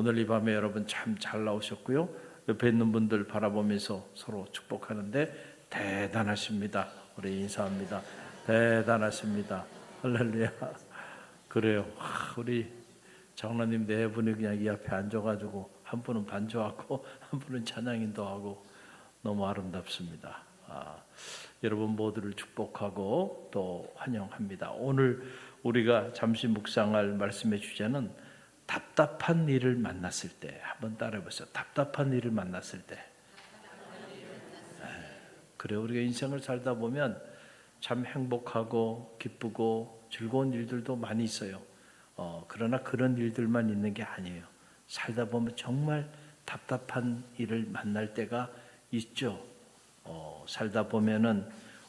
오늘 이 밤에 여러분 참 잘 나오셨고요. 옆에 있는 분들 바라보면서 서로 축복하는데 대단하십니다. 우리 인사합니다. 대단하십니다. 할렐루야. 그래요. 우리 장로님 네 분이 그냥 이 앞에 앉아가지고 한 분은 반주하고 한 분은 찬양인도하고 너무 아름답습니다. 여러분 모두를 축복하고 또 환영합니다. 오늘 우리가 잠시 묵상할 말씀의 주제는 답답한 일을 만났을 때, 한번 따라해 보세요. 답답한 일을 만났을 때. 그래요. 우리가 인생을 살다 보면 참 행복하고 기쁘고 즐거운 일들도 많이 있어요. 그러나 그런 일들만 있는 게 아니에요. 살다 보면 정말 답답한 일을 만날 때가 있죠. 살다 보면은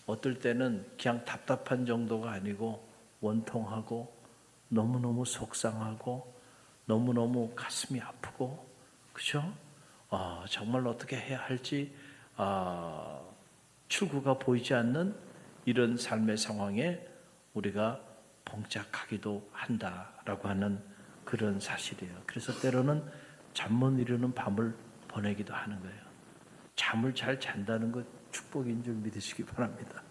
어떨 때는 그냥 답답한 정도가 아니고 원통하고 너무너무 속상하고 너무너무 가슴이 아프고, 그렇죠? 정말 어떻게 해야 할지 출구가 보이지 않는 이런 삶의 상황에 우리가 봉착하기도 한다라고 하는 그런 사실이에요. 그래서 때로는 잠 못 이루는 밤을 보내기도 하는 거예요. 잠을 잘 잔다는 것 축복인 줄 믿으시기 바랍니다.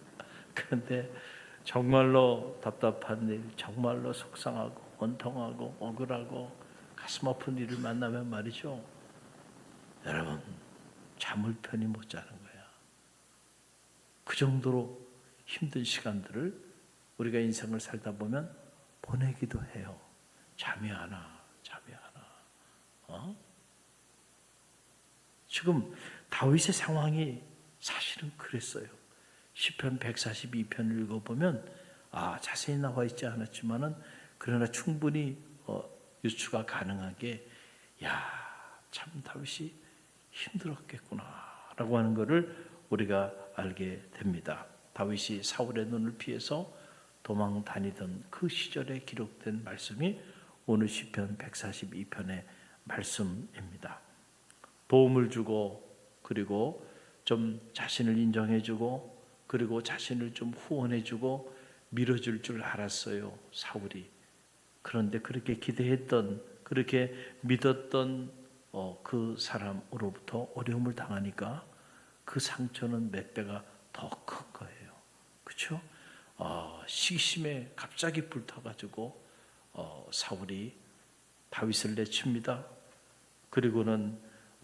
그런데 정말로 답답한 일, 정말로 속상하고 원통하고 억울하고 가슴 아픈 일을 만나면 말이죠, 여러분 잠을 편히 못 자는 거야. 그 정도로 힘든 시간들을 우리가 인생을 살다 보면 보내기도 해요. 잠이 안 와. 지금 다윗의 상황이 사실은 그랬어요. 시편 142편을 읽어보면 자세히 나와 있지 않았지만은 그러나 충분히 유추가 가능한 게, 참 다윗이 힘들었겠구나라고 하는 것을 우리가 알게 됩니다. 다윗이 사울의 눈을 피해서 도망 다니던 그 시절에 기록된 말씀이 오늘 시편 142편의 말씀입니다. 도움을 주고, 그리고 좀 자신을 인정해주고, 그리고 자신을 좀 후원해주고 밀어줄 줄 알았어요, 사울이. 그런데 그렇게 기대했던, 그렇게 믿었던 그 사람으로부터 어려움을 당하니까 그 상처는 몇 배가 더 큰 거예요. 그렇죠? 시기심에 갑자기 불타가지고 사울이 다윗을 내칩니다. 그리고는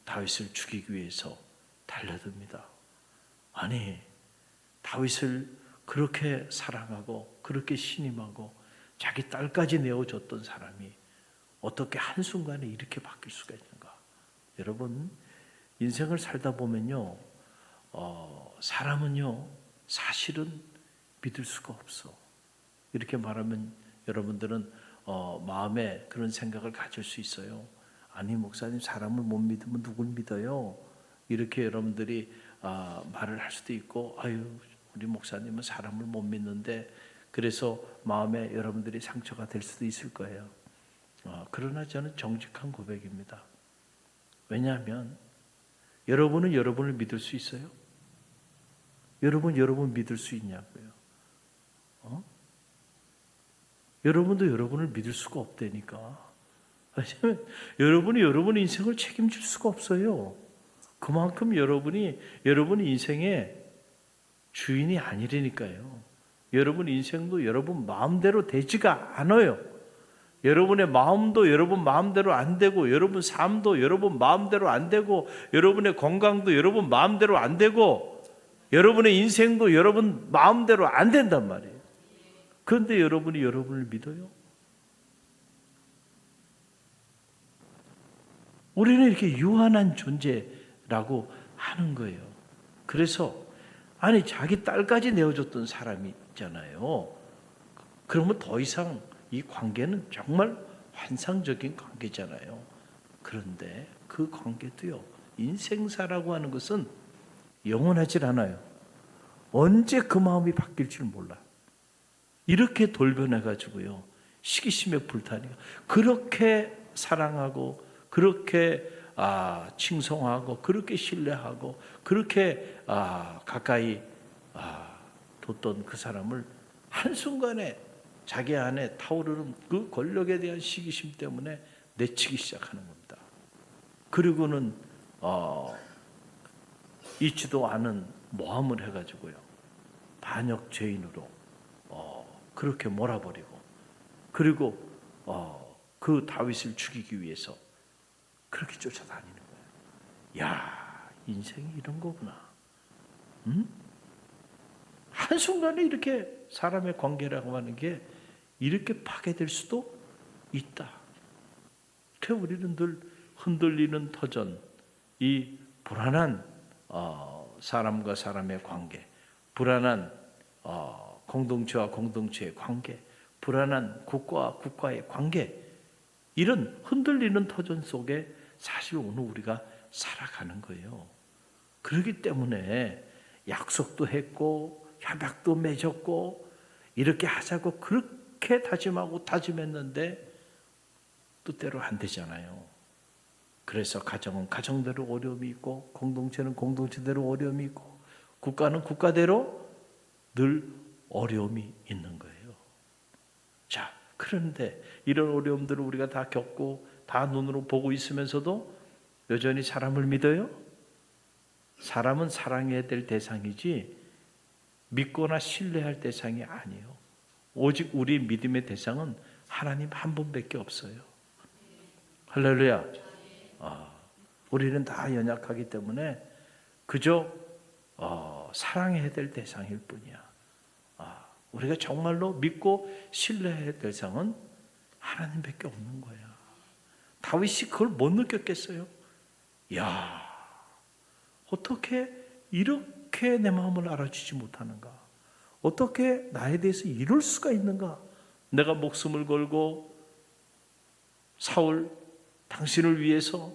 다윗을 죽이기 위해서 달려듭니다. 아니, 다윗을 그렇게 사랑하고 그렇게 신임하고 자기 딸까지 내어줬던 사람이 어떻게 한순간에 이렇게 바뀔 수가 있는가? 여러분, 인생을 살다 보면요, 사람은요 사실은 믿을 수가 없어. 이렇게 말하면 여러분들은 마음에 그런 생각을 가질 수 있어요. 아니, 목사님, 사람을 못 믿으면 누굴 믿어요? 이렇게 여러분들이 말을 할 수도 있고, 우리 목사님은 사람을 못 믿는데, 그래서 마음에 여러분들이 상처가 될 수도 있을 거예요. 그러나 저는 정직한 고백입니다. 왜냐하면 여러분은 여러분을 믿을 수 있어요? 여러분 믿을 수 있냐고요? 여러분도 여러분을 믿을 수가 없다니까. 왜냐하면 여러분이 여러분의 인생을 책임질 수가 없어요. 그만큼 여러분이 여러분의 인생의 주인이 아니라니까요. 여러분 인생도 여러분 마음대로 되지가 않아요. 여러분의 마음도 여러분 마음대로 안 되고, 여러분 삶도 여러분 마음대로 안 되고, 여러분의 건강도 여러분 마음대로 안 되고, 여러분의 인생도 여러분 마음대로 안 된단 말이에요. 그런데 여러분이 여러분을 믿어요? 우리는 이렇게 유한한 존재라고 하는 거예요. 그래서 자기 딸까지 내어줬던 사람이 있잖아요. 그러면 더 이상 이 관계는 정말 환상적인 관계잖아요. 그런데 그 관계도요, 인생사라고 하는 것은 영원하질 않아요. 언제 그 마음이 바뀔 줄 몰라. 이렇게 돌변해가지고요, 시기심에 불타니까 그렇게 사랑하고, 그렇게 칭송하고, 그렇게 신뢰하고, 그렇게 가까이 뒀던 그 사람을 한순간에 자기 안에 타오르는 그 권력에 대한 시기심 때문에 내치기 시작하는 겁니다. 그리고는 있지도 않은 모함을 해가지고요, 반역 죄인으로 그렇게 몰아버리고, 그리고 그 다윗을 죽이기 위해서 그렇게 쫓아다니는 거예요. 야, 인생이 이런 거구나. 한순간에 이렇게 사람의 관계라고 하는 게 이렇게 파괴될 수도 있다. 그래서 우리는 늘 흔들리는 터전, 이 불안한 사람과 사람의 관계, 불안한 공동체와 공동체의 관계, 불안한 국가와 국가의 관계, 이런 흔들리는 터전 속에 사실 오늘 우리가 살아가는 거예요. 그렇기 때문에 약속도 했고 협약도 맺었고 이렇게 하자고 그렇게 다짐하고 다짐했는데 뜻대로 안 되잖아요. 그래서 가정은 가정대로 어려움이 있고, 공동체는 공동체대로 어려움이 있고, 국가는 국가대로 늘 어려움이 있는 거예요. 자, 그런데 이런 어려움들을 우리가 다 겪고 다 눈으로 보고 있으면서도 여전히 사람을 믿어요? 사람은 사랑해야 될 대상이지 믿거나 신뢰할 대상이 아니에요. 오직 우리 믿음의 대상은 하나님 한 분밖에 없어요. 할렐루야. 우리는 다 연약하기 때문에 그저 사랑해야 될 대상일 뿐이야. 우리가 정말로 믿고 신뢰해야 될 대상은 하나님밖에 없는 거야. 다윗이 그걸 못 느꼈겠어요? 야, 어떻게 이렇게 내 마음을 알아주지 못하는가? 어떻게 나에 대해서 이럴 수가 있는가? 내가 목숨을 걸고 사울 당신을 위해서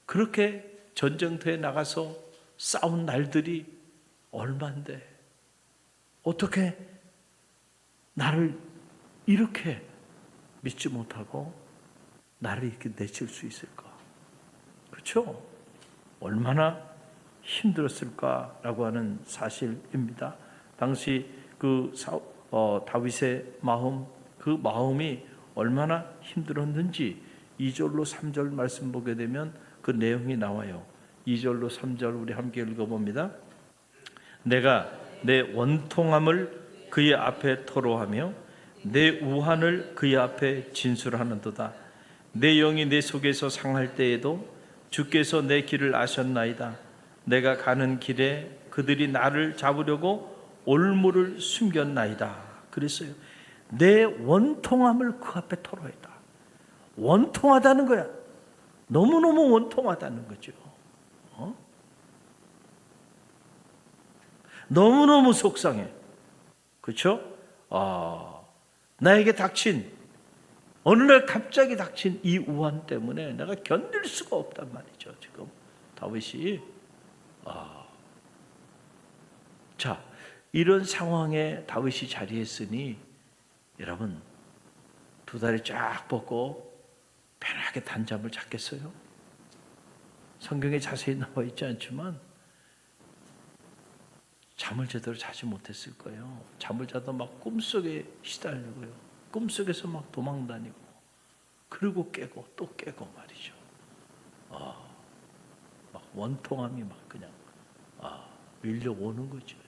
그렇게 전쟁터에 나가서 싸운 날들이 얼만데 어떻게 나를 이렇게 믿지 못하고 나를 이렇게 내칠 수 있을까? 그렇죠? 얼마나 힘들었을까라고 하는 사실입니다. 당시 그 다윗의 마음, 그 마음이 얼마나 힘들었는지 2절로 3절 말씀 보게 되면 그 내용이 나와요. 2절로 3절 우리 함께 읽어봅니다. 내가 내 원통함을 그의 앞에 토로하며 내 우한을 그의 앞에 진술하는도다. 내 영이 내 속에서 상할 때에도 주께서 내 길을 아셨나이다. 내가 가는 길에 그들이 나를 잡으려고 올무를 숨겼나이다. 그랬어요. 내 원통함을 그 앞에 토로했다. 원통하다는 거야. 너무너무 원통하다는 거죠. 너무너무 속상해. 그렇죠? 나에게 닥친, 어느 날 갑자기 닥친 이 우한 때문에 내가 견딜 수가 없단 말이죠. 지금 다윗이 자, 이런 상황에 다윗이 자리했으니 여러분 두 다리 쫙 뻗고 편하게 단잠을 잤겠어요? 성경에 자세히 나와 있지 않지만 잠을 제대로 자지 못했을 거예요. 잠을 자도 막 꿈속에 시달리고요. 꿈속에서 막 도망다니고 그리고 깨고 또 깨고 말이죠. 막 원통함이 막 그냥 밀려오는 거죠.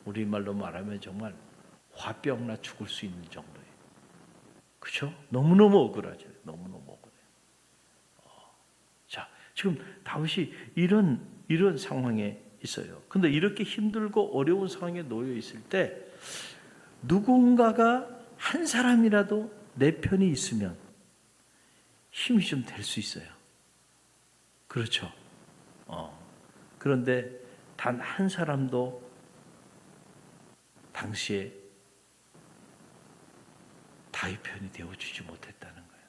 우리말로 말하면 정말 화병나 죽을 수 있는 정도예요. 그렇죠? 너무너무 억울하죠. 너무너무 억울해요. 자, 지금 다윗이 이런 상황에 있어요. 근데 이렇게 힘들고 어려운 상황에 놓여 있을 때 누군가가 한 사람이라도 내 편이 있으면 힘이 좀 될 수 있어요. 그렇죠? 그런데 단 한 사람도 당시에 다윗 편이 되어주지 못했다는 거예요.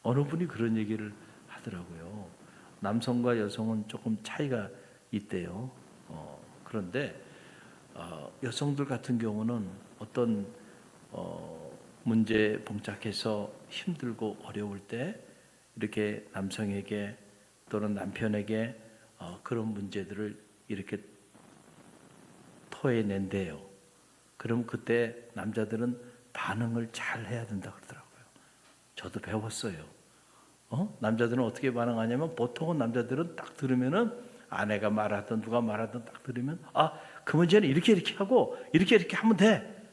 어느 분이 그런 얘기를 하더라고요. 남성과 여성은 조금 차이가 있대요. 그런데 여성들 같은 경우는 어떤 문제에 봉착해서 힘들고 어려울 때 이렇게 남성에게 또는 남편에게 그런 문제들을 이렇게 토해낸대요. 그럼 그때 남자들은 반응을 잘 해야 된다고 그러더라고요. 저도 배웠어요. 남자들은 어떻게 반응하냐면 보통은 남자들은 딱 들으면은 아내가 말하든 누가 말하든 딱 들으면 그 문제는 이렇게 하고 이렇게 하면 돼.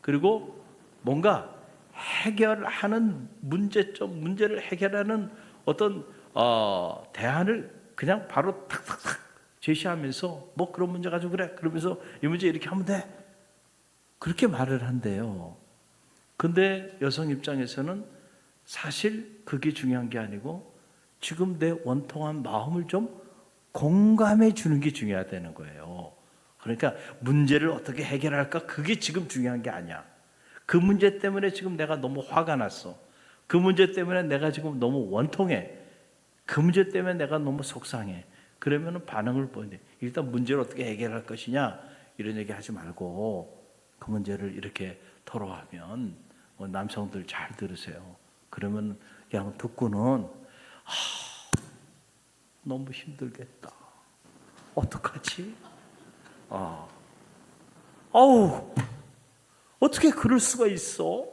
그리고 뭔가 해결하는 문제를 해결하는 어떤 대안을 그냥 바로 탁탁탁 제시하면서 뭐 그런 문제 가지고 그래. 그러면서 이 문제 이렇게 하면 돼. 그렇게 말을 한대요. 근데 여성 입장에서는 사실 그게 중요한 게 아니고 지금 내 원통한 마음을 좀 공감해 주는 게 중요하다는 거예요. 그러니까 문제를 어떻게 해결할까? 그게 지금 중요한 게 아니야. 그 문제 때문에 지금 내가 너무 화가 났어. 그 문제 때문에 내가 지금 너무 원통해. 그 문제 때문에 내가 너무 속상해. 그러면 반응을 보여야 돼. 일단 문제를 어떻게 해결할 것이냐 이런 얘기 하지 말고 그 문제를 이렇게 토로하면 남성들 잘 들으세요. 그러면 그냥 듣고는 너무 힘들겠다. 어떡하지? 어떻게 그럴 수가 있어?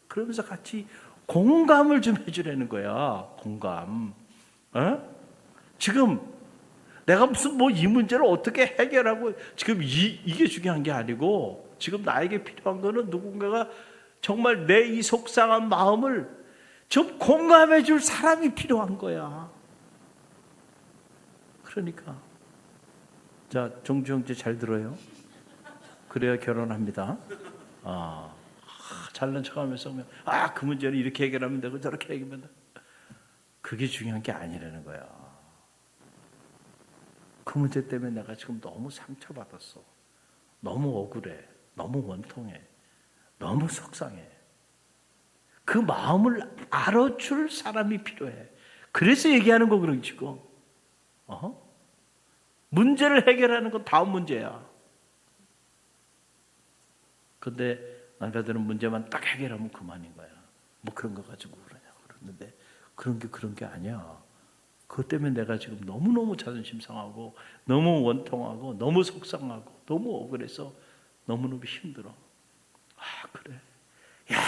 그러면서 같이 공감을 좀 해주라는 거야. 공감. 지금 내가 무슨 이 문제를 어떻게 해결하고 지금 이게 중요한 게 아니고 지금 나에게 필요한 거는 누군가가 정말 내 이 속상한 마음을 좀 공감해 줄 사람이 필요한 거야. 그러니까 자, 종주 형제 잘 들어요. 그래야 결혼합니다. 잘난 척하면서 그 문제는 이렇게 해결하면 되고 저렇게 해결하면 되고 그게 중요한 게 아니라는 거야. 그 문제 때문에 내가 지금 너무 상처받았어. 너무 억울해. 너무 원통해. 너무 속상해. 그 마음을 알아줄 사람이 필요해. 그래서 얘기하는 거 그런 지금. 문제를 해결하는 건 다음 문제야. 근데 남자들은 문제만 딱 해결하면 그만인 거야. 뭐 그런 거 가지고 그러는데 그런 게 아니야. 그것 때문에 내가 지금 너무너무 자존심 상하고 너무 원통하고 너무 속상하고 너무 억울해서 너무너무 힘들어. 그래. 야,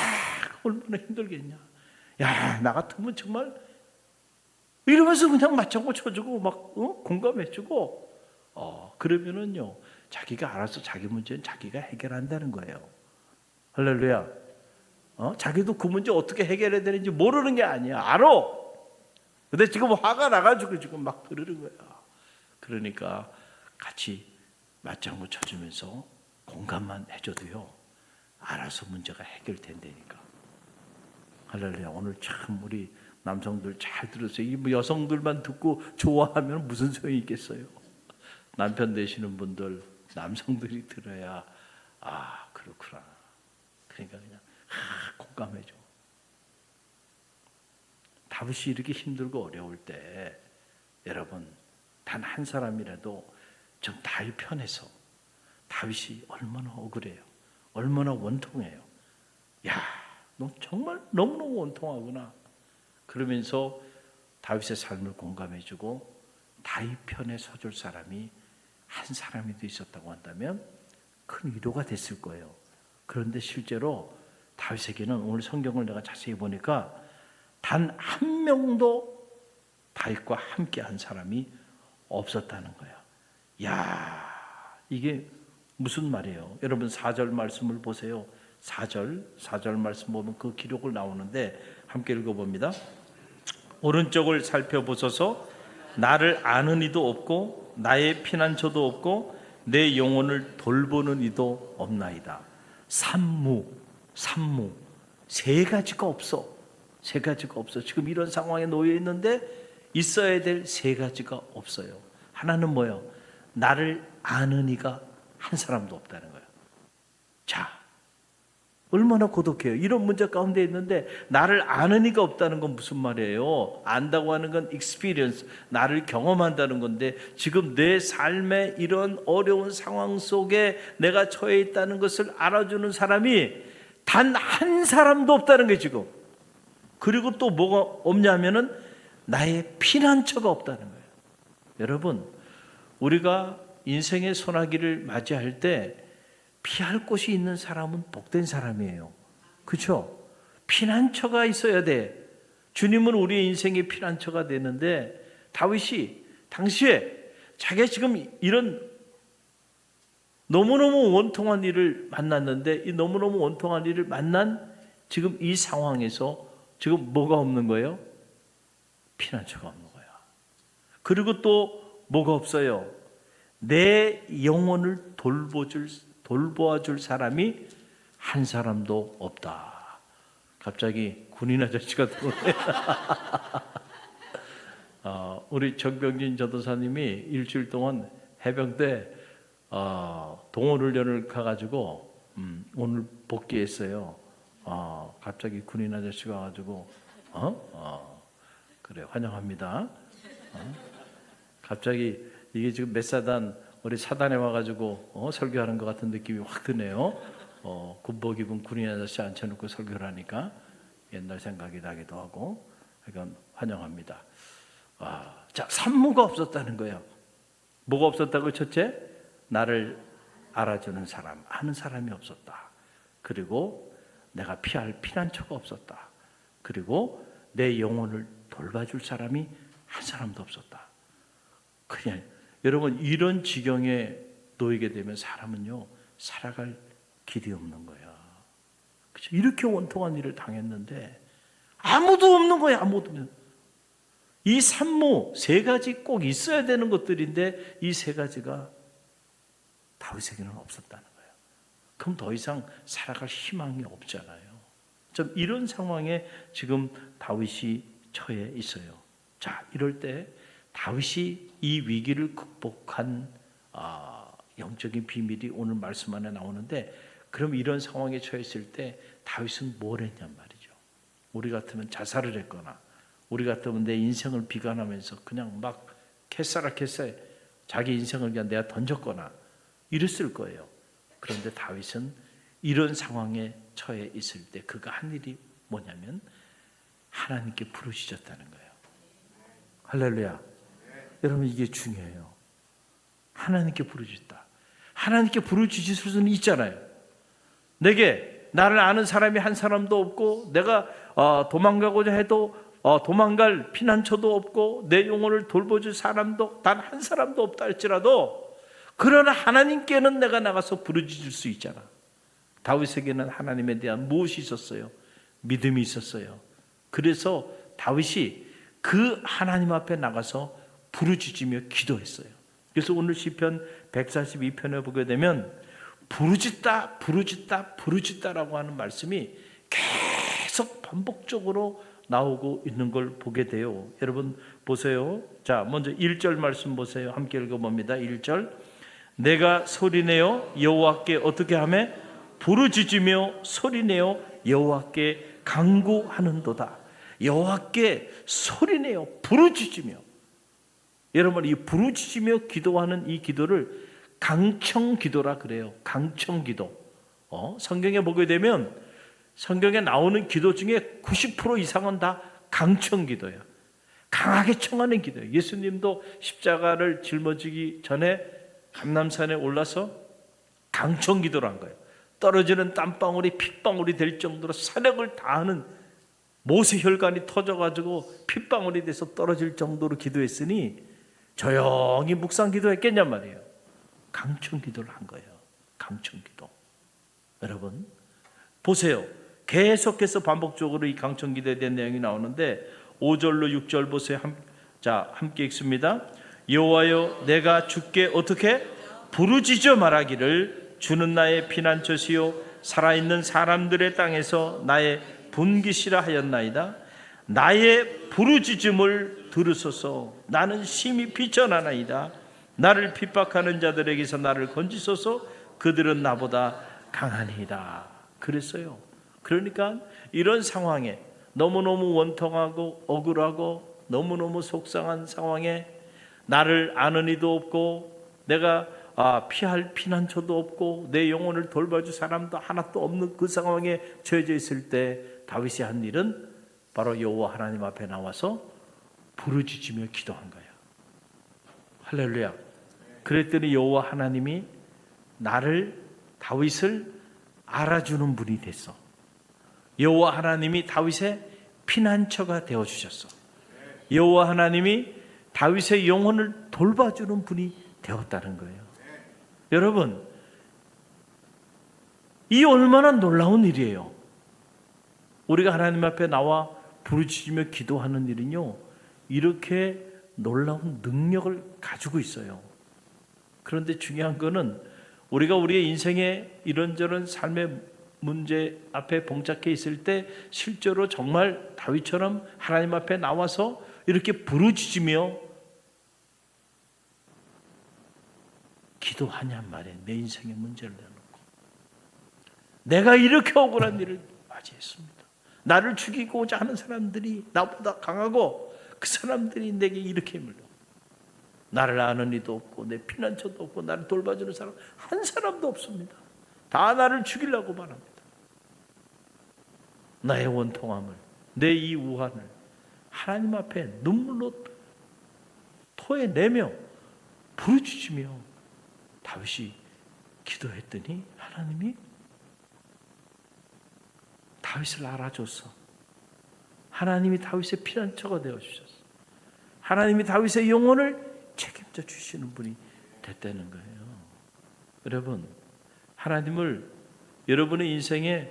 얼마나 힘들겠냐. 야, 나 같으면 정말 이러면서 그냥 맞장구 쳐주고 막 공감해주고 그러면은요 자기가 알아서 자기 문제는 자기가 해결한다는 거예요. 할렐루야. 자기도 그 문제 어떻게 해결해야 되는지 모르는 게 아니야. 알아. 근데 지금 화가 나가지고 지금 막 그러는 거야. 그러니까 같이 맞장구 쳐주면서 공감만 해줘도요 알아서 문제가 해결된다니까. 할렐루야. 오늘 참 우리 남성들 잘 들으세요. 이 여성들만 듣고 좋아하면 무슨 소용이 있겠어요. 남편 되시는 분들 남성들이 들어야 그렇구나. 그러니까 그냥 공감해줘. 다윗이 이렇게 힘들고 어려울 때 여러분 단 한 사람이라도 좀 다윗 편에서 다윗이 얼마나 억울해요. 얼마나 원통해요. 야, 너 정말 너무너무 원통하구나. 그러면서 다윗의 삶을 공감해주고 다윗 편에 서줄 사람이 한 사람이도 있었다고 한다면 큰 위로가 됐을 거예요. 그런데 실제로 다윗에게는 오늘 성경을 내가 자세히 보니까 단 한 명도 다윗과 함께 한 사람이 없었다는 거야. 야, 이게 무슨 말이에요? 여러분 4절 말씀을 보세요. 4절 말씀 보면 그 기록을 나오는데 함께 읽어봅니다. 오른쪽을 살펴보소서. 나를 아는 이도 없고 나의 피난처도 없고 내 영혼을 돌보는 이도 없나이다. 산무 세 가지가 없어. 세 가지가 없어. 지금 이런 상황에 놓여 있는데 있어야 될 세 가지가 없어요. 하나는 뭐예요? 나를 아는 이가 한 사람도 없다는 거예요. 자, 얼마나 고독해요. 이런 문제 가운데 있는데 나를 아는 이가 없다는 건 무슨 말이에요? 안다고 하는 건 experience, 나를 경험한다는 건데 지금 내 삶의 이런 어려운 상황 속에 내가 처해 있다는 것을 알아주는 사람이 단 한 사람도 없다는 거예요 지금. 그리고 또 뭐가 없냐면은 나의 피난처가 없다는 거예요. 여러분, 우리가 인생의 소나기를 맞이할 때 피할 곳이 있는 사람은 복된 사람이에요. 그렇죠? 피난처가 있어야 돼. 주님은 우리의 인생의 피난처가 되는데 다윗이 당시에 자기가 지금 이런 너무너무 원통한 일을 만났는데 이 너무너무 원통한 일을 만난 지금 이 상황에서 지금 뭐가 없는 거예요? 피난처가 없는 거야. 그리고 또 뭐가 없어요? 내 영혼을 돌보아줄 사람이 한 사람도 없다. 갑자기 군인 아저씨가 들어오네. 우리 정병진 전도사님이 일주일 동안 해병대 동호훈련을 가가지고 오늘 복귀했어요. 갑자기 군인 아저씨가 와가지고 그래 환영합니다. 갑자기 이게 지금 몇 사단 우리 사단에 와가지고 설교하는 것 같은 느낌이 확 드네요. 군복 입은 군인 아저씨 앉혀놓고 설교를 하니까 옛날 생각이 나기도 하고 그러니까 환영합니다. 자, 산모가 없었다는 거예요. 뭐가 없었다고? 첫째, 나를 알아주는 사람, 아는 사람이 없었다. 그리고 내가 피할 피난처가 없었다. 그리고 내 영혼을 돌봐줄 사람이 한 사람도 없었다. 그냥 여러분 이런 지경에 놓이게 되면 사람은요 살아갈 길이 없는 거야. 그렇죠? 이렇게 원통한 일을 당했는데 아무도 없는 거야. 아무도 없는. 이 산모 세 가지 꼭 있어야 되는 것들인데 이 세 가지가 다윗에게는 없었다는 거예요. 그럼 더 이상 살아갈 희망이 없잖아요. 좀 이런 상황에 지금 다윗이 처해 있어요. 자, 이럴 때 다윗이 이 위기를 극복한 영적인 비밀이 오늘 말씀 안에 나오는데 그럼 이런 상황에 처했을 때 다윗은 뭘 했냔 말이죠. 우리 같으면 자살을 했거나 우리 같으면 내 인생을 비관하면서 그냥 막 캐싸라캐싸 자기 인생을 그냥 내가 던졌거나 이랬을 거예요. 그런데 다윗은 이런 상황에 처해 있을 때 그가 한 일이 뭐냐면 하나님께 부르짖었다는 거예요. 할렐루야. 여러분 이게 중요해요. 하나님께 부르짖다. 하나님께 부르짖을 수는 있잖아요. 내게 나를 아는 사람이 한 사람도 없고 내가 도망가고자 해도 도망갈 피난처도 없고 내 영혼을 돌보줄 사람도 단 한 사람도 없다 할지라도 그러나 하나님께는 내가 나가서 부르짖을 수 있잖아. 다윗에게는 하나님에 대한 무엇이 있었어요? 믿음이 있었어요. 그래서 다윗이 그 하나님 앞에 나가서 부르짖으며 기도했어요. 그래서 오늘 시편 142편에 보게 되면 부르짖다 부르짖다 부르짖다라고 하는 말씀이 계속 반복적으로 나오고 있는 걸 보게 돼요. 여러분 보세요. 자, 먼저 1절 말씀 보세요. 함께 읽어봅니다. 1절 내가 소리내어 여호와께 어떻게 하매 부르짖으며 소리내어 여호와께 간구하는도다. 여호와께 소리내어 부르짖으며. 여러분 이 부르짖으며 기도하는 이 기도를 강청기도라 그래요. 강청기도. 성경에 보게 되면 성경에 나오는 기도 중에 90% 이상은 다 강청기도예요. 강하게 청하는 기도예요. 예수님도 십자가를 짊어지기 전에 감람산에 올라서 강청기도를 한 거예요. 떨어지는 땀방울이 핏방울이 될 정도로 사력을 다하는 모세혈관이 터져가지고 핏방울이 돼서 떨어질 정도로 기도했으니 조용히 묵상 기도했겠냔 말이에요. 강청기도를 한 거예요. 강청기도. 여러분 보세요. 계속해서 반복적으로 이 강청기도에 대한 내용이 나오는데 5절로 6절 보세요. 자, 함께 읽습니다. 여호와여 내가 주께 어떻게 부르짖어 말하기를 주는 나의 피난처시요 살아있는 사람들의 땅에서 나의 분기시라 하였나이다. 나의 부르짖음을 들으소서. 나는 심히 비천하나이다. 나를 핍박하는 자들에게서 나를 건지소서. 그들은 나보다 강하니이다. 그랬어요. 그러니까 이런 상황에 너무너무 원통하고 억울하고 너무너무 속상한 상황에 나를 아는 이도 없고 내가 피할 피난처도 없고 내 영혼을 돌봐줄 사람도 하나도 없는 그 상황에 처해져 있을 때 다윗이 한 일은 바로 여호와 하나님 앞에 나와서 부르짖으며 기도한 거예요. 할렐루야. 그랬더니 여호와 하나님이 다윗을 알아주는 분이 됐어. 여호와 하나님이 다윗의 피난처가 되어 주셨어. 여호와 하나님이 다윗의 영혼을 돌봐주는 분이 되었다는 거예요. 여러분, 이 얼마나 놀라운 일이에요. 우리가 하나님 앞에 나와 부르짖으며 기도하는 일은요, 이렇게 놀라운 능력을 가지고 있어요. 그런데 중요한 거는 우리가 우리의 인생의 이런저런 삶의 문제 앞에 봉착해 있을 때 실제로 정말 다윗처럼 하나님 앞에 나와서 이렇게 부르짖으며 기도하냔 말이에요. 내 인생의 문제를 내놓고 내가 이렇게 억울한 일을 맞이했습니다. 나를 죽이고자 하는 사람들이 나보다 강하고 그 사람들이 내게 이렇게 물려. 나를 아는 이도 없고 내 피난처도 없고 나를 돌봐주는 사람 한 사람도 없습니다. 다 나를 죽이려고 말합니다. 나의 원통함을, 내 이 우환을 하나님 앞에 눈물로 토해내며 부르짖으며 다윗이 기도했더니 하나님이 다윗을 알아줘서 하나님이 다윗의 피난처가 되어주셨어. 하나님이 다윗의 영혼을 책임져 주시는 분이 됐다는 거예요. 여러분, 하나님을 여러분의 인생에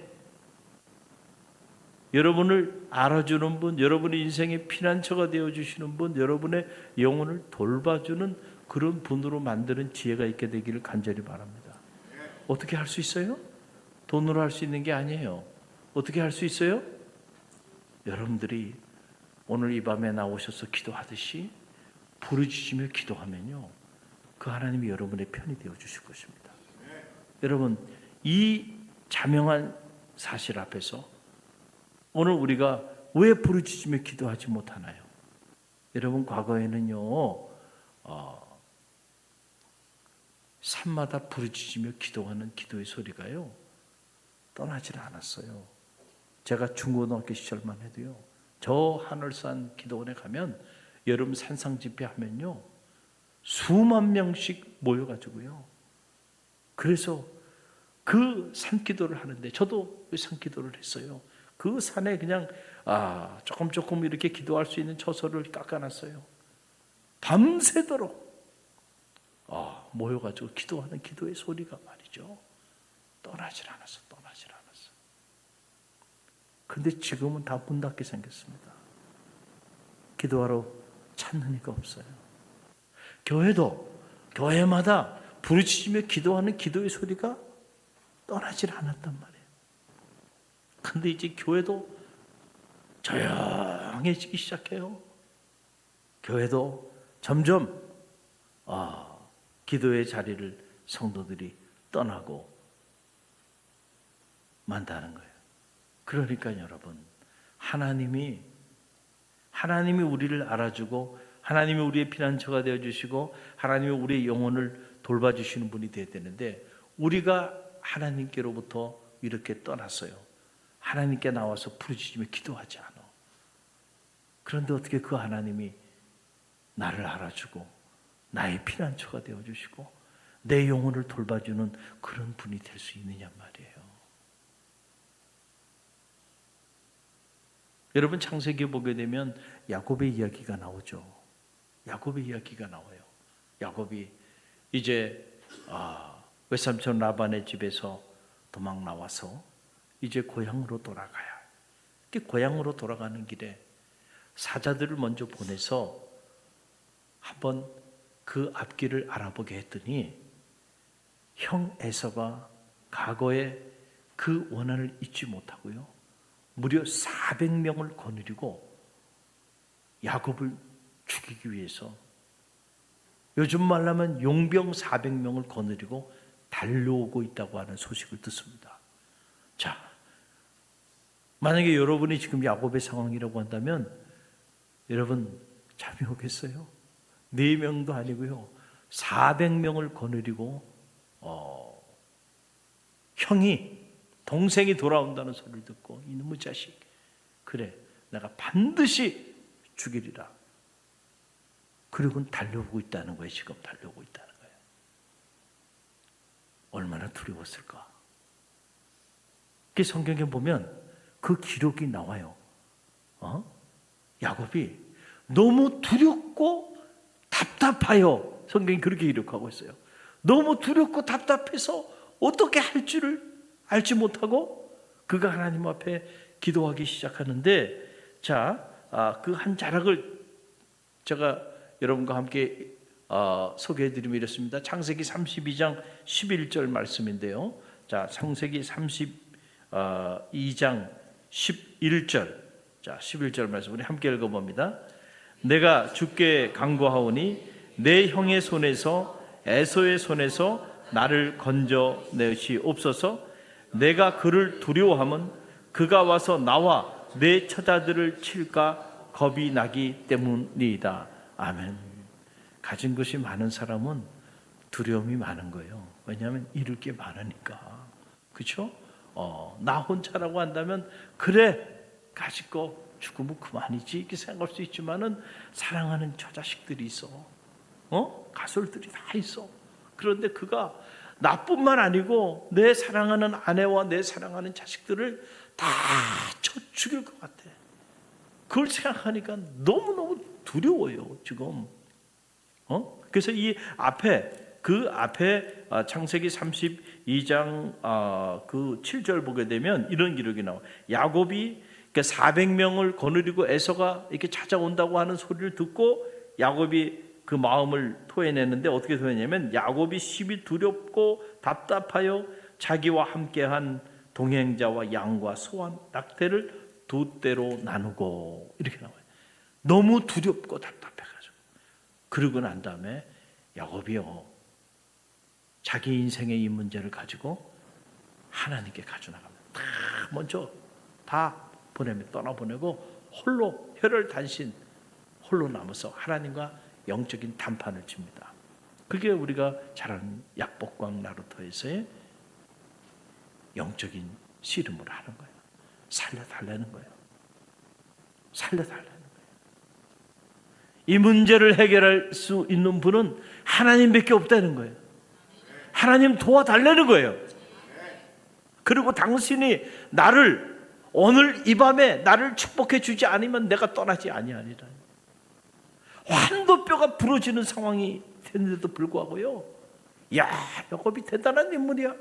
여러분을 알아주는 분, 여러분의 인생의 피난처가 되어주시는 분, 여러분의 영혼을 돌봐주는 그런 분으로 만드는 지혜가 있게 되기를 간절히 바랍니다. 어떻게 할 수 있어요? 돈으로 할 수 있는 게 아니에요. 어떻게 할 수 있어요? 여러분들이 오늘 이 밤에 나오셔서 기도하듯이 부르짖으며 기도하면요, 그 하나님이 여러분의 편이 되어주실 것입니다. 여러분, 이 자명한 사실 앞에서 오늘 우리가 왜 부르짖으며 기도하지 못하나요? 여러분, 과거에는요, 산마다 부르짖으며 기도하는 기도의 소리가요, 떠나질 않았어요. 제가 중고등학교 시절만 해도요, 저 하늘산 기도원에 가면 여름 산상 집회하면요, 수만 명씩 모여가지고요, 그래서 그 산기도를 하는데 저도 그 산기도를 했어요. 그 산에 그냥 조금 이렇게 기도할 수 있는 처소를 깎아놨어요. 밤새도록 모여가지고 기도하는 기도의 소리가 말이죠, 떠나질 않았어. 근데 지금은 다 문 닫게 생겼습니다. 기도하러 찾는 이가 없어요. 교회마다 부르짖으며 기도하는 기도의 소리가 떠나질 않았단 말이에요. 근데 이제 교회도 조용해지기 시작해요. 교회도 점점 기도의 자리를 성도들이 떠나고 만다는 거예요. 그러니까 여러분, 하나님이 우리를 알아주고 하나님이 우리의 피난처가 되어주시고 하나님이 우리의 영혼을 돌봐주시는 분이 되어야 되는데, 우리가 하나님께로부터 이렇게 떠났어요. 하나님께 나와서 부르짖으며 기도하지 않아. 그런데 어떻게 그 하나님이 나를 알아주고 나의 피난처가 되어주시고 내 영혼을 돌봐주는 그런 분이 될 수 있느냐 말이에요. 여러분, 창세기에 보게 되면 야곱의 이야기가 나오죠. 야곱의 이야기가 나와요. 야곱이 이제 외삼촌 라반의 집에서 도망 나와서 이제 고향으로 돌아가야. 고향으로 돌아가는 길에 사자들을 먼저 보내서 한번 그 앞길을 알아보게 했더니 형 에서가 과거에 그 원한을 잊지 못하고요, 무려 400명을 거느리고 야곱을 죽이기 위해서, 요즘 말로 하면 용병 400명을 거느리고 달려오고 있다고 하는 소식을 듣습니다. 자, 만약에 여러분이 지금 야곱의 상황이라고 한다면 여러분 잠이 오겠어요? 4명도 아니고요, 400명을 거느리고 동생이 돌아온다는 소리를 듣고, 이놈의 자식, 그래 내가 반드시 죽이리라. 그리고는 달려오고 있다는 거예요. 지금 달려오고 있다는 거예요. 얼마나 두려웠을까. 그 성경에 보면 그 기록이 나와요. 야곱이 너무 두렵고 답답하여, 성경이 그렇게 기록하고 있어요. 너무 두렵고 답답해서 어떻게 할 줄을 알지 못하고 그가 하나님 앞에 기도하기 시작하는데, 자, 그 한 자락을 제가 여러분과 함께 소개해드리면 이렇습니다. 창세기 32장 11절 말씀인데요. 자, 창세기 32장 11절. 자, 11절 말씀 우리 함께 읽어봅니다. 내가 주께 간구하오니 내 형의 손에서 에서의 손에서 나를 건져내시옵소서. 내가 그를 두려워하면 그가 와서 나와 내 처자들을 칠까 겁이 나기 때문이다. 아멘. 가진 것이 많은 사람은 두려움이 많은 거예요. 왜냐하면 잃을 게 많으니까. 그렇죠? 나 혼자라고 한다면 그래, 가질 거 죽으면 그만이지 이렇게 생각할 수 있지만은 사랑하는 처자식들이 있어. 가솔들이 다 있어. 그런데 그가 나뿐만 아니고 내 사랑하는 아내와 내 사랑하는 자식들을 다 쳐 죽일 것 같아. 그걸 생각하니까 너무너무 두려워요, 지금. 그래서 이 앞에, 그 앞에 창세기 32장 그 7절 보게 되면 이런 기록이 나와요. 야곱이 400명을 거느리고 에서가 이렇게 찾아온다고 하는 소리를 듣고 야곱이 그 마음을 토해내는데, 어떻게 토해내냐면 야곱이 심히 두렵고 답답하여 자기와 함께한 동행자와 양과 소와 낙태를 두 떼로 나누고, 이렇게 나와요. 너무 두렵고 답답해가지고. 그러고 난 다음에 야곱이요, 자기 인생의 이 문제를 가지고 하나님께 가져나갑니다. 다 먼저 다 떠나보내고 홀로 혈혈단신 홀로 남아서 하나님과 영적인談판을 칩니다. 그게 우리가 잘 아는 약복강 나루터에서의 영적인 씨름을 하는 거예요. 살려달라는 거예요. 살려달라는 거예요. 이 문제를 해결할 수 있는 분은 하나님밖에 없다는 거예요. 하나님 도와달라는 거예요. 그리고 당신이 나를 오늘 이 밤에 나를 축복해 주지 않으면 내가 떠나지 아니하리라. 환도뼈가 부러지는 상황이 됐는데도 불구하고요, 야, 야곱이 대단한 인물이야.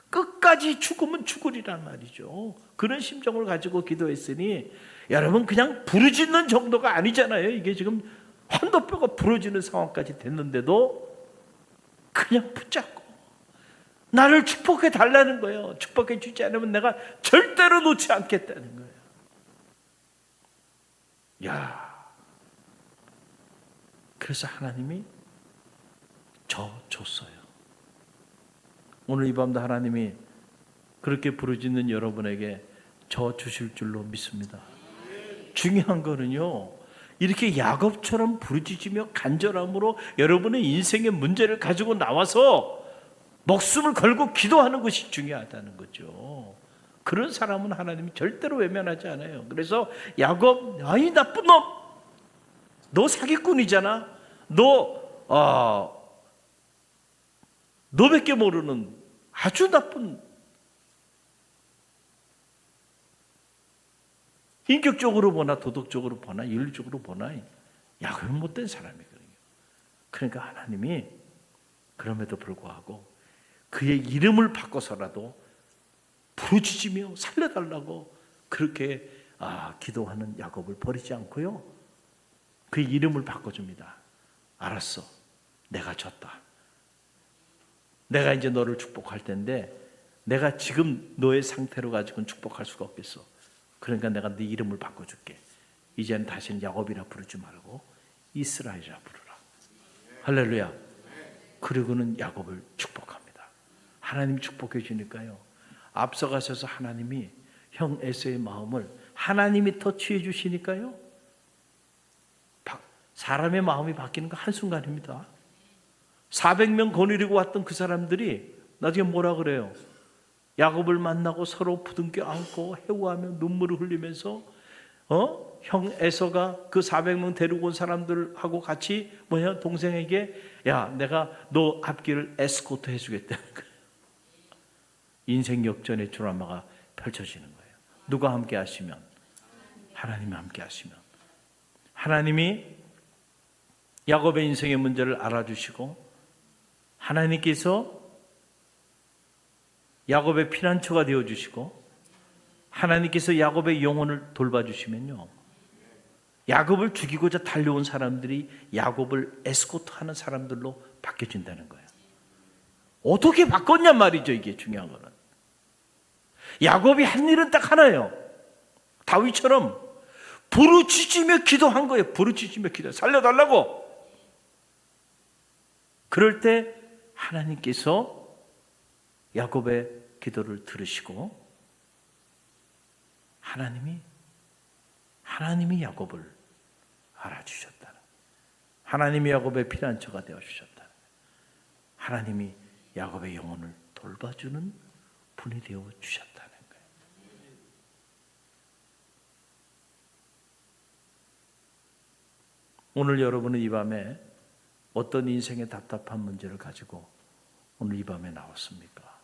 끝까지 죽으면 죽으리란 말이죠. 그런 심정을 가지고 기도했으니, 여러분, 그냥 부르짖는 정도가 아니잖아요. 이게 지금 환도뼈가 부러지는 상황까지 됐는데도 그냥 붙잡고 나를 축복해 달라는 거예요. 축복해 주지 않으면 내가 절대로 놓지 않겠다는 거예요. 야, 그래서 하나님이 줬어요. 오늘 이 밤도 하나님이 그렇게 부르짖는 여러분에게 주실 줄로 믿습니다. 중요한 거는요, 이렇게 야곱처럼 부르짖으며 간절함으로 여러분의 인생의 문제를 가지고 나와서 목숨을 걸고 기도하는 것이 중요하다는 거죠. 그런 사람은 하나님이 절대로 외면하지 않아요. 그래서 야곱, 아이 나쁜 놈, 너 사기꾼이잖아. 너밖에 모르는 아주 나쁜, 인격적으로 보나 도덕적으로 보나 윤리적으로 보나 야곱은 못된 사람이거든요. 그러니까 하나님이 그럼에도 불구하고 그의 이름을 바꿔서라도 부르짖으며 살려달라고 그렇게 기도하는 야곱을 버리지 않고요, 그의 이름을 바꿔줍니다. 알았어, 내가 졌다. 내가 이제 너를 축복할 텐데 내가 지금 너의 상태로 가지고는 축복할 수가 없겠어. 그러니까 내가 네 이름을 바꿔줄게. 이제는 다시는 야곱이라 부르지 말고 이스라엘이라 부르라. 할렐루야. 그리고는 야곱을 축복합니다. 하나님이 축복해 주니까요, 앞서가셔서 하나님이 형 에서의 마음을 하나님이 터치해 주시니까요, 사람의 마음이 바뀌는 거 한순간입니다. 400명 거느리고 왔던 그 사람들이 나중에 뭐라 그래요? 야곱을 만나고 서로 부둥켜 안고 해우하며 눈물을 흘리면서 형 에서가 그 400명 데리고 온 사람들하고 같이 동생에게, 야, 내가 너 앞길을 에스코트 해주겠다는 거예요. 인생 역전의 드라마가 펼쳐지는 거예요. 누가 함께 하시면 하나님이 함께 하시면, 하나님이 야곱의 인생의 문제를 알아주시고 하나님께서 야곱의 피난처가 되어주시고 하나님께서 야곱의 영혼을 돌봐주시면요, 야곱을 죽이고자 달려온 사람들이 야곱을 에스코트하는 사람들로 바뀌어진다는 거예요. 어떻게 바꿨냔 말이죠. 이게 중요한 거는 야곱이 한 일은 딱 하나예요. 다윗처럼 부르짖으며 기도한 거예요. 부르짖으며 기도, 살려달라고. 그럴 때 하나님께서 야곱의 기도를 들으시고 하나님이 야곱을 알아주셨다. 하나님이 야곱의 피난처가 되어주셨다. 하나님이 야곱의 영혼을 돌봐주는 분이 되어주셨다는 거예요. 오늘 여러분은 이 밤에 어떤 인생의 답답한 문제를 가지고 오늘 이 밤에 나왔습니까?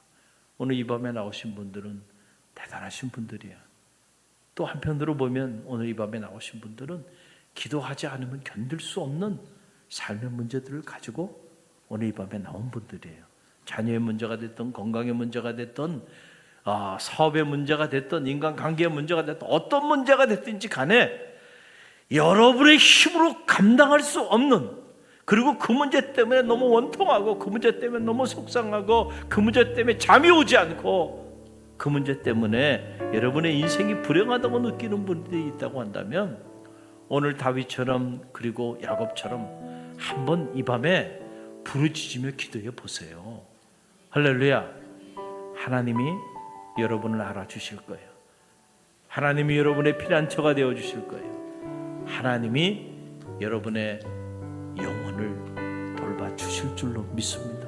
오늘 이 밤에 나오신 분들은 대단하신 분들이에요. 또 한편으로 보면 오늘 이 밤에 나오신 분들은 기도하지 않으면 견딜 수 없는 삶의 문제들을 가지고 오늘 이 밤에 나온 분들이에요. 자녀의 문제가 됐든 건강의 문제가 됐든 사업의 문제가 됐든 인간관계의 문제가 됐든 어떤 문제가 됐든지 간에 여러분의 힘으로 감당할 수 없는, 그리고 그 문제 때문에 너무 원통하고 그 문제 때문에 너무 속상하고 그 문제 때문에 잠이 오지 않고 그 문제 때문에 여러분의 인생이 불행하다고 느끼는 분들이 있다고 한다면 오늘 다윗처럼 그리고 야곱처럼 한번 이 밤에 부르짖으며 기도해 보세요. 할렐루야. 하나님이 여러분을 알아주실 거예요. 하나님이 여러분의 피난처가 되어주실 거예요. 하나님이 여러분의 영혼을 돌봐주실 줄로 믿습니다.